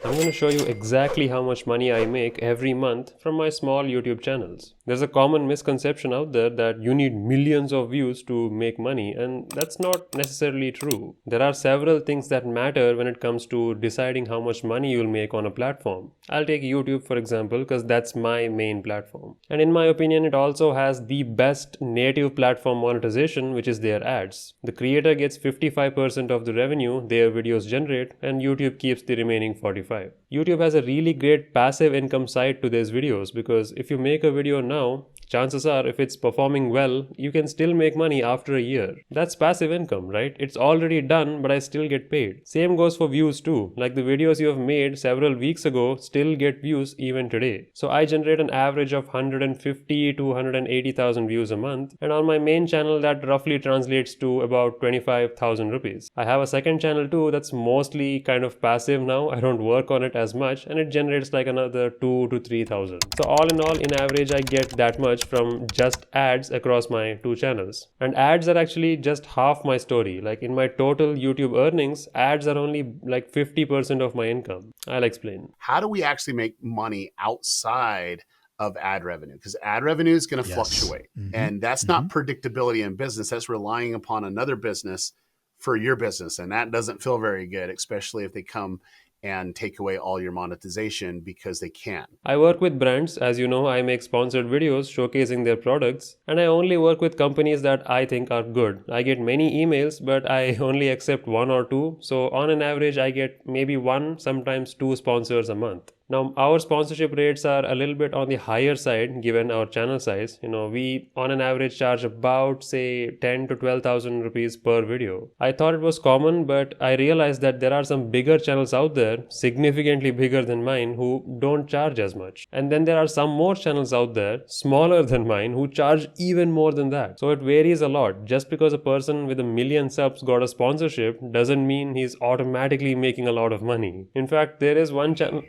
I'm going to show you exactly how much money I make every month from my small YouTube channels. There's a common misconception out there that you need millions of views to make money, and that's not necessarily true. There are several things that matter when it comes to deciding how much money you'll make on a platform. I'll take YouTube for example because that's my main platform. And in my opinion, it also has the best native platform monetization, which is their ads. The creator gets 55% of the revenue their videos generate, and YouTube keeps the remaining 45%. YouTube has a really great passive income side to these videos because if you make a video now, chances are if it's performing well, you can still make money after a year. That's passive income, right? It's already done, but I still get paid. Same goes for views too. Like the videos you have made several weeks ago still get views even today. So I generate an average of 150 to 180,000 views a month, and on my main channel that roughly translates to about 25,000 rupees. I have a second channel too that's mostly kind of passive now. I don't work on it as much, and it generates like another 2 to 3,000. So all in average I get that much from just ads across my two channels. And ads are actually just half my story. Like in my total YouTube earnings, ads are only like 50% of my income. I'll explain. How do we actually make money outside of ad revenue? Because ad revenue is going to fluctuate. And that's not predictability in business. That's relying upon another business for your business. And that doesn't feel very good, especially if they come and take away all your monetization because they can. I work with brands. As you know, I make sponsored videos showcasing their products, and I only work with companies that I think are good. I get many emails, but I only accept one or two. So on an average, I get maybe one, sometimes two sponsors a month. Now, our sponsorship rates are a little bit on the higher side given our channel size. We on an average charge about say 10 to 12,000 rupees per video. I thought it was common, but I realized that there are some bigger channels out there, significantly bigger than mine, who don't charge as much. And then there are some more channels out there, smaller than mine, who charge even more than that. So it varies a lot. Just because a person with 1 million subs got a sponsorship doesn't mean he's automatically making a lot of money. In fact, there is one channel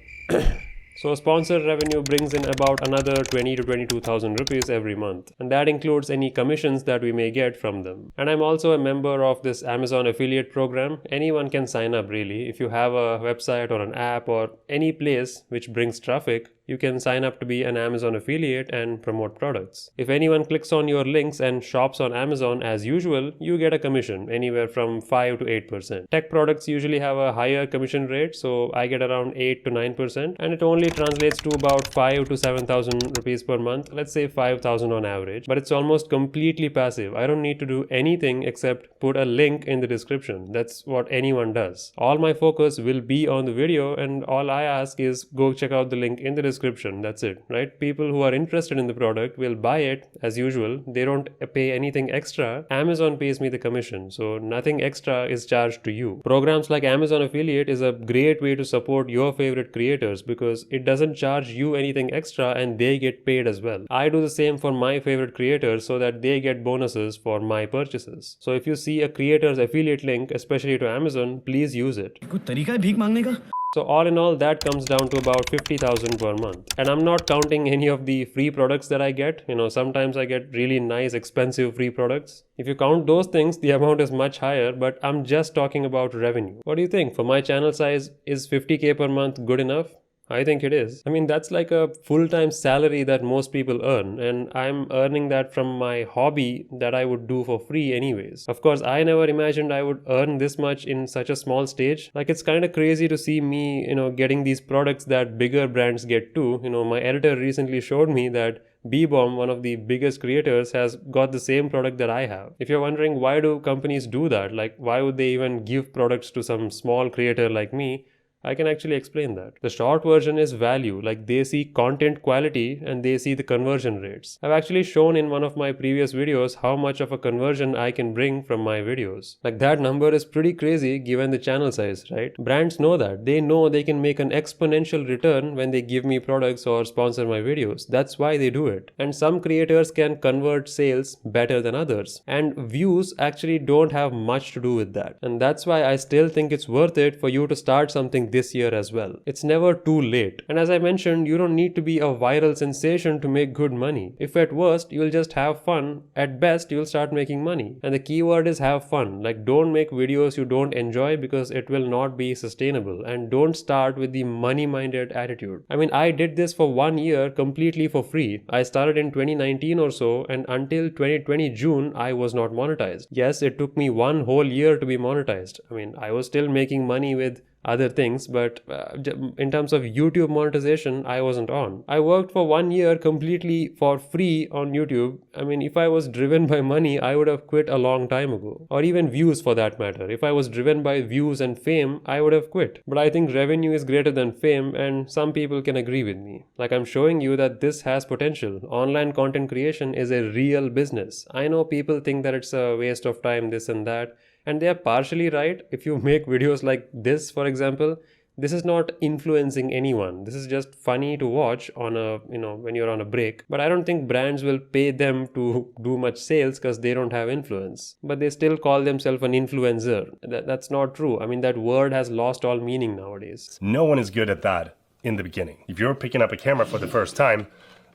So sponsored revenue brings in about another 20 to 22,000 rupees every month, and that includes any commissions that we may get from them. And I'm also a member of this Amazon affiliate program. Anyone can sign up really. If you have a website or an app or any place which brings traffic, you can sign up to be an Amazon affiliate and promote products. If anyone clicks on your links and shops on Amazon as usual, you get a commission anywhere from 5 to 8%. Tech products usually have a higher commission rate, so I get around 8 to 9%, and it only translates to about 5 to 7,000 rupees per month, let's say 5,000 on average, but it's almost completely passive. I don't need to do anything except put a link in the description. That's what anyone does. All my focus will be on the video, and all I ask is go check out the link in the description. That's it, right? People who are interested in the product will buy it as usual. They don't pay anything extra. Amazon pays me the commission, so nothing extra is charged to you. Programs like Amazon affiliate is a great way to support your favorite creators because it doesn't charge you anything extra and they get paid as well. I do the same for my favorite creators so that they get bonuses for my purchases. So if you see a creator's affiliate link, especially to Amazon, please use it. So all in all, that comes down to about 50,000 per month. And I'm not counting any of the free products that I get. Sometimes I get really nice, expensive free products. If you count those things, the amount is much higher, but I'm just talking about revenue. What do you think? For my channel size, is 50K per month good enough? I think it is. I mean, that's like a full-time salary that most people earn, and I'm earning that from my hobby that I would do for free anyways. Of course, I never imagined I would earn this much in such a small stage. Like, it's kind of crazy to see me, getting these products that bigger brands get too. My editor recently showed me that B-Bomb, one of the biggest creators, has got the same product that I have. If you're wondering why do companies do that, like why would they even give products to some small creator like me, I can actually explain that. The short version is value, like they see content quality and they see the conversion rates. I've actually shown in one of my previous videos how much of a conversion I can bring from my videos. Like that number is pretty crazy given the channel size, right? Brands know that. They know they can make an exponential return when they give me products or sponsor my videos. That's why they do it. And some creators can convert sales better than others. And views actually don't have much to do with that. And that's why I still think it's worth it for you to start something this year as well. It's never too late. And as I mentioned, you don't need to be a viral sensation to make good money. If at worst, you'll just have fun, at best, you'll start making money. And the key word is have fun. Like, don't make videos you don't enjoy because it will not be sustainable. And don't start with the money-minded attitude. I mean, I did this for 1 year completely for free. I started in 2019 or so, and until 2020 June, I was not monetized. Yes, it took me 1 whole year to be monetized. I mean, I was still making money with other things, but in terms of YouTube monetization, I wasn't on. I worked for 1 year completely for free on YouTube. I mean, if I was driven by money, I would have quit a long time ago. Or even views for that matter. If I was driven by views and fame, I would have quit. But I think revenue is greater than fame, and some people can agree with me. Like, I'm showing you that this has potential. Online content creation is a real business. I know people think that it's a waste of time, this and that. And they are partially right. If you make videos like this, for example, this is not influencing anyone. This is just funny to watch on a, when you're on a break. But I don't think brands will pay them to do much sales because they don't have influence. But they still call themselves an influencer. That's not true. I mean, that word has lost all meaning nowadays. No one is good at that in the beginning. If you're picking up a camera for the first time,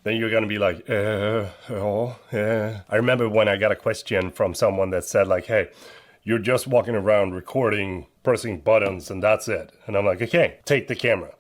then you're going to be like, I remember when I got a question from someone that said like, hey, you're just walking around recording, pressing buttons, and that's it. And I'm like, okay, take the camera,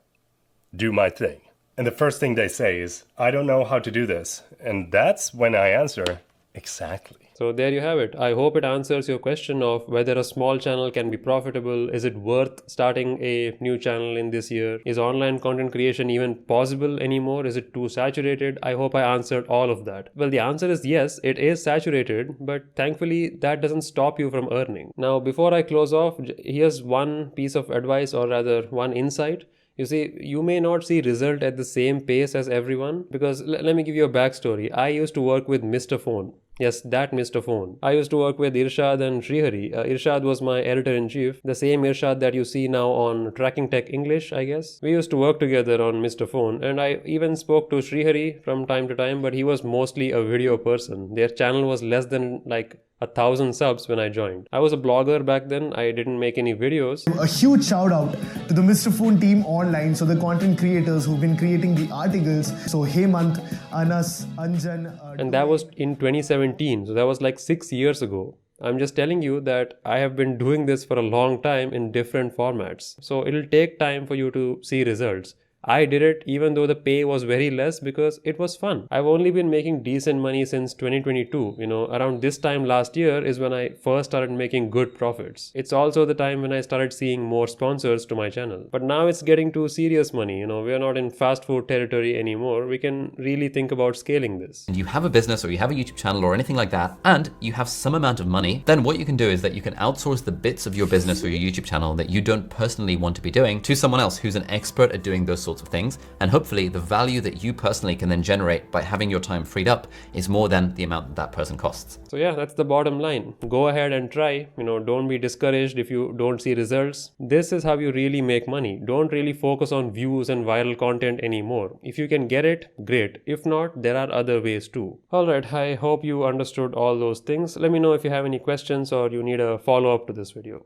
do my thing. And the first thing they say is, I don't know how to do this. And that's when I answer, exactly. So there you have it. I hope it answers your question of whether a small channel can be profitable. Is it worth starting a new channel in this year? Is online content creation even possible anymore? Is it too saturated? I hope I answered all of that. Well, the answer is yes, it is saturated, but thankfully that doesn't stop you from earning. Now, before I close off, here's one piece of advice, or rather one insight. You see, you may not see result at the same pace as everyone, because let me give you a backstory. I used to work with Mr. Phone. Yes, that Mr. Phone. I used to work with Irshad and Srihari. Irshad was my editor-in-chief, the same Irshad that you see now on Tracking Tech English, I guess. We used to work together on Mr. Phone, and I even spoke to Srihari from time to time, but he was mostly a video person. Their channel was less than 1,000 subs when I joined. I was a blogger back then. I didn't make any videos. A huge shout out to the Mr. Phone team online. So the content creators who've been creating the articles. So Hemant, Anas, Anjan. And that was in 2017. So that was like 6 years ago. I'm just telling you that I have been doing this for a long time in different formats. So it'll take time for you to see results. I did it even though the pay was very less because it was fun. I've only been making decent money since 2022. Around this time last year is when I first started making good profits. It's also the time when I started seeing more sponsors to my channel. But now it's getting to serious money. We are not in fast food territory anymore. We can really think about scaling this. And you have a business or you have a YouTube channel or anything like that, and you have some amount of money, then what you can do is that you can outsource the bits of your business or your YouTube channel that you don't personally want to be doing to someone else who's an expert at doing those sorts of things, and hopefully the value that you personally can then generate by having your time freed up is more than the amount that person costs. So yeah, that's the bottom line. Go ahead and try. Don't be discouraged if you don't see results. This is how you really make money. Don't really focus on views and viral content anymore. If you can get it, great. If not, there are other ways too. Alright, I hope you understood all those things. Let me know if you have any questions or you need a follow-up to this video.